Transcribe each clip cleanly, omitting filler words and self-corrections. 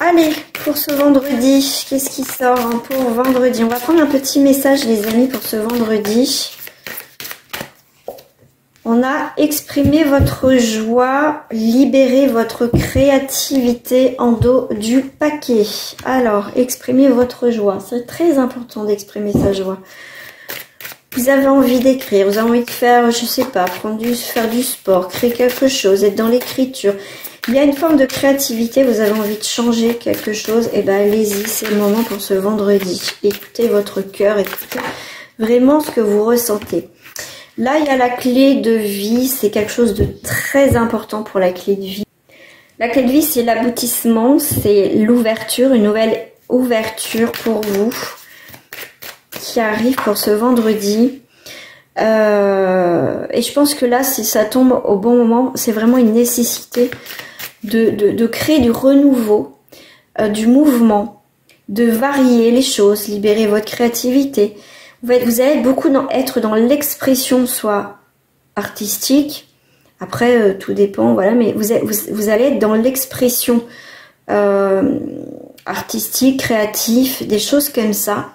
Allez, pour ce vendredi, qu'est-ce qui sort hein, pour vendredi? On va prendre un petit message, les amis, pour ce vendredi. On a exprimé votre joie, libéré votre créativité en dos du paquet. Alors, exprimez votre joie. C'est très important d'exprimer sa joie. Vous avez envie d'écrire, vous avez envie de faire, je sais pas, faire du sport, créer quelque chose, être dans l'écriture. Il y a une forme de créativité, vous avez envie de changer quelque chose, et ben allez-y, c'est le moment pour ce vendredi. Écoutez votre cœur, écoutez vraiment ce que vous ressentez. Là, il y a la clé de vie, c'est quelque chose de très important pour la clé de vie. La clé de vie, c'est l'aboutissement, c'est l'ouverture, une nouvelle ouverture pour vous qui arrive pour ce vendredi. Et je pense que là, si ça tombe au bon moment, c'est vraiment une nécessité de créer du renouveau, du mouvement, de varier les choses, libérer votre créativité. Vous allez beaucoup être dans l'expression, soit artistique, après tout dépend, voilà, mais vous allez être dans l'expression artistique, créatif, des choses comme ça.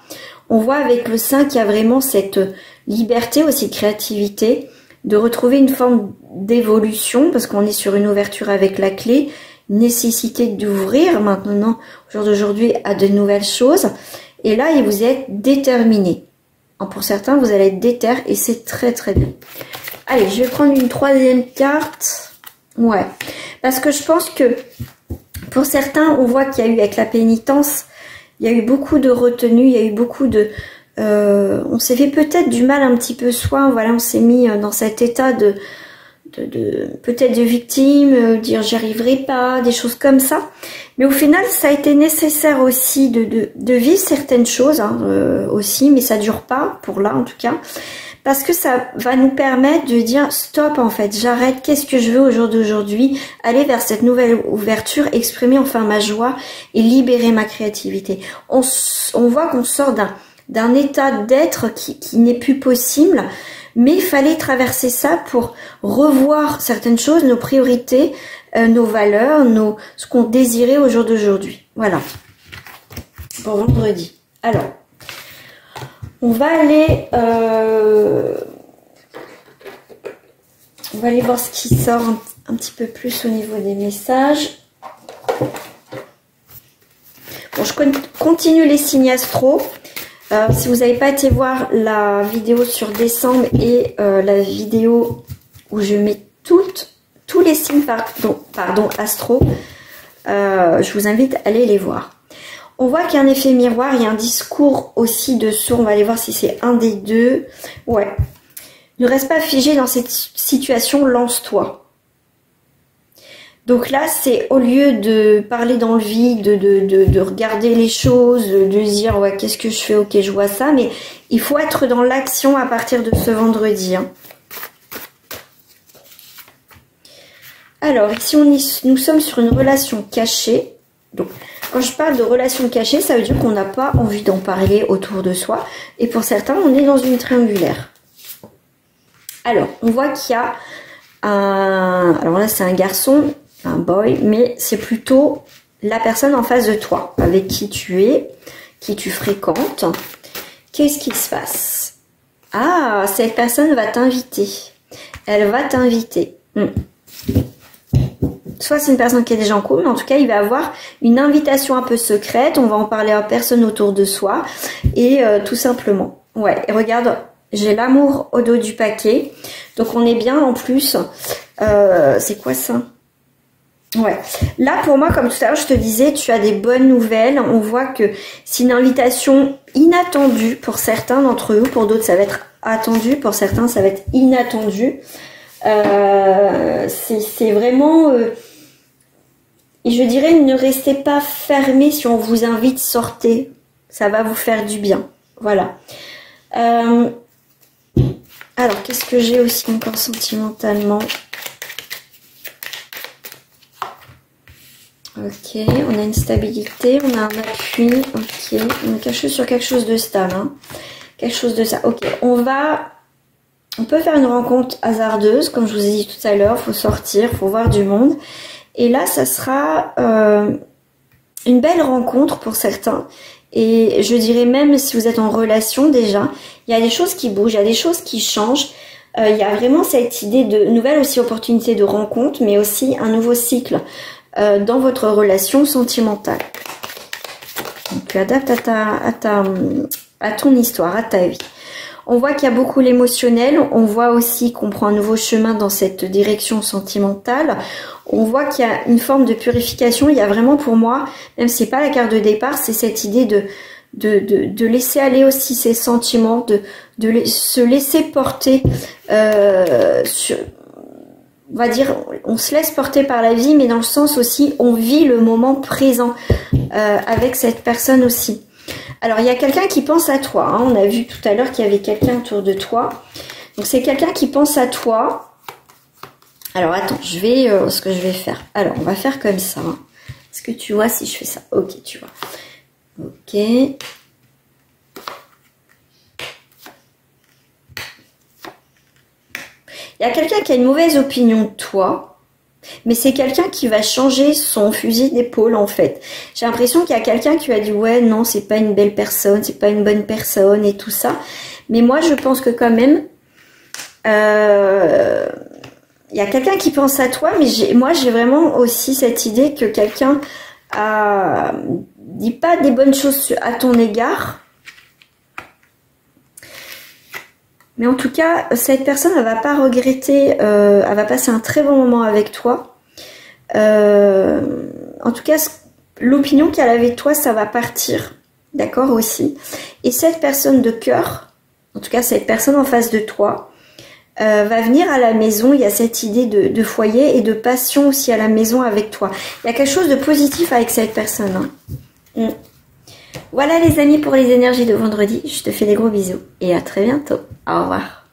On voit avec le 5 qu'il y a vraiment cette liberté aussi de créativité, de retrouver une forme d'évolution, parce qu'on est sur une ouverture avec la clé, nécessité d'ouvrir maintenant, au jour d'aujourd'hui, à de nouvelles choses. Et là, vous êtes déterminé. Pour certains, vous allez être déter et c'est très très bien. Allez, je vais prendre une troisième carte. Ouais, parce que je pense que pour certains, on voit qu'il y a eu avec la pénitence, il y a eu beaucoup de retenue, il y a eu beaucoup de... on s'est fait peut-être du mal un petit peu soi, voilà, on s'est mis dans cet état de peut-être de victime, dire j'y arriverai pas, des choses comme ça. Mais au final, ça a été nécessaire aussi de vivre certaines choses hein, aussi, mais ça dure pas, pour là en tout cas, parce que ça va nous permettre de dire stop en fait, j'arrête, qu'est-ce que je veux au jour d'aujourd'hui, aller vers cette nouvelle ouverture, exprimer enfin ma joie et libérer ma créativité. On voit qu'on sort d'un état d'être qui n'est plus possible, mais il fallait traverser ça pour revoir certaines choses, nos priorités, nos valeurs, ce qu'on désirait au jour d'aujourd'hui. Voilà, pour vendredi. Alors, on va aller voir ce qui sort un petit peu plus au niveau des messages. Bon, je continue les signes astro. Si vous n'avez pas été voir la vidéo sur décembre et la vidéo où je mets tous les signes astro, je vous invite à aller les voir. On voit qu'il y a un effet miroir, il y a un discours aussi dessous. On va aller voir si c'est un des deux. Ouais. Ne reste pas figé dans cette situation, lance-toi. Donc là, c'est au lieu de parler dans le vide, de regarder les choses, de dire ouais, qu'est-ce que je fais, ok, je vois ça, mais il faut être dans l'action à partir de ce vendredi. Hein. Alors, ici, nous sommes sur une relation cachée. Donc, quand je parle de relation cachée, ça veut dire qu'on n'a pas envie d'en parler autour de soi. Et pour certains, on est dans une triangulaire. Alors, on voit qu'il y a un... Alors là, c'est un garçon, un boy, mais c'est plutôt la personne en face de toi, avec qui tu es, qui tu fréquentes. Qu'est-ce qui se passe? Ah, cette personne va t'inviter. Elle va t'inviter. Soit c'est une personne qui est déjà en couple, mais en tout cas, il va avoir une invitation un peu secrète. On va en parler à personne autour de soi. Et tout simplement. Ouais, et regarde, j'ai l'amour au dos du paquet. Donc, on est bien en plus. C'est quoi ça? Ouais. Là, pour moi, comme tout à l'heure, je te disais, tu as des bonnes nouvelles. On voit que c'est une invitation inattendue pour certains d'entre eux. Pour d'autres, ça va être attendu. Pour certains, ça va être inattendu. C'est vraiment... et je dirais, ne restez pas fermés si on vous invite, sortez. Ça va vous faire du bien. Voilà. Alors, qu'est-ce que j'ai aussi encore sentimentalement? Ok, on a une stabilité, on a un appui. Ok, on est caché sur quelque chose de stable. Hein. Quelque chose de ça. Ok, on peut faire une rencontre hasardeuse, comme je vous ai dit tout à l'heure. Il faut sortir, il faut voir du monde. Et là, ça sera une belle rencontre pour certains. Et je dirais même si vous êtes en relation déjà, il y a des choses qui bougent, il y a des choses qui changent. Il y a vraiment cette idée de nouvelle aussi opportunité de rencontre, mais aussi un nouveau cycle dans votre relation sentimentale. Donc tu adaptes à ton histoire, à ta vie. On voit qu'il y a beaucoup l'émotionnel, on voit aussi qu'on prend un nouveau chemin dans cette direction sentimentale. On voit qu'il y a une forme de purification, il y a vraiment pour moi, même si c'est pas la carte de départ, c'est cette idée de laisser aller aussi ses sentiments, de se laisser porter on va dire, on se laisse porter par la vie, mais dans le sens aussi, on vit le moment présent avec cette personne aussi. Alors, il y a quelqu'un qui pense à toi. Hein. On a vu tout à l'heure qu'il y avait quelqu'un autour de toi. Donc, c'est quelqu'un qui pense à toi. Alors, attends, ce que je vais faire. Alors, on va faire comme ça. Hein. Est-ce que tu vois si je fais ça? Ok, tu vois. Ok. Il y a quelqu'un qui a une mauvaise opinion de toi. Mais c'est quelqu'un qui va changer son fusil d'épaule en fait. J'ai l'impression qu'il y a quelqu'un qui lui a dit ouais non c'est pas une belle personne, c'est pas une bonne personne et tout ça. Mais moi je pense que quand même il y a quelqu'un qui pense à toi, mais moi j'ai vraiment aussi cette idée que quelqu'un dit pas des bonnes choses à ton égard. Mais en tout cas, cette personne, elle va pas regretter, elle va passer un très bon moment avec toi. En tout cas, l'opinion qu'elle avait de toi, ça va partir, d'accord aussi. Et cette personne de cœur, en tout cas cette personne en face de toi, va venir à la maison. Il y a cette idée de foyer et de passion aussi à la maison avec toi. Il y a quelque chose de positif avec cette personne. Hein. Voilà les amis pour les énergies de vendredi. Je te fais des gros bisous et à très bientôt. Au revoir.